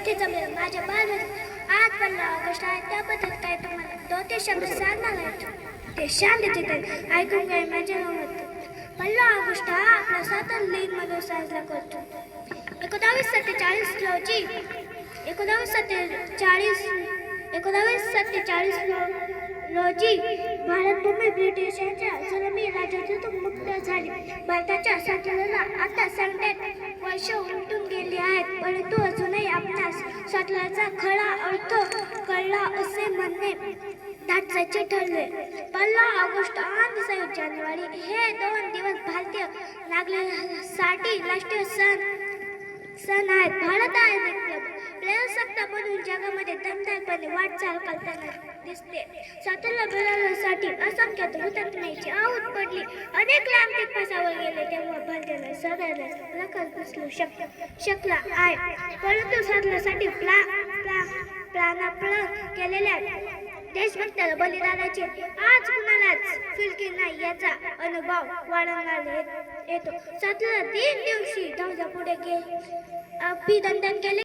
मोठे जमले माझ्या बालपणात आज 15 ऑगस्ट आहे त्याबद्दल काय तुम्हाला 2-3 शब्द सांगणार आहेत ते शांततेत ऐकून काय माझ्या मत 15 ऑगस्ट हा आपला स्वातंत्र्यदिन साजरा करतो 1947 रोजी 1947 रोजी भारतभूमी ब्रिटिशांच्या जुलमी राज्यातून मुक्त झाली. भारताच्या स्वातंत्र्याला आता 67 वर्ष उलटून गेली आहेत, परंतु अजूनही आपणास स्वातंत्र्याचा खरा अर्थ कळला असे म्हणणे धाडसाचे ठरले. 15 ऑगस्ट आणि 26 जानेवारी हे 2 दिवस भारतीय नागरिकांसाठी राष्ट्रीय सण आहेत. भारत आहे प्रजासत्ताकामधून जगामध्ये दमदारपणे वाटचाल करताना दिसते. स्वातंत्र्य मिळवण्यासाठी असंख्य हुतात्म्यांची आहूत पडली. अनेक लांब फासावर गेले तेव्हा भारताला सगळ्यांना रखत बसू शकला आहे. परंतु स्वातंत्र्यासाठी प्राणार्पण केलेल्या देशभक्ताला बलिदानाची आज कुणालाच फिरकी नाही याचा अनुभव वारंवार येतो. स्वातंत्र्य दिन दिवशी ध्वजा पुढे अभिनंदन केले.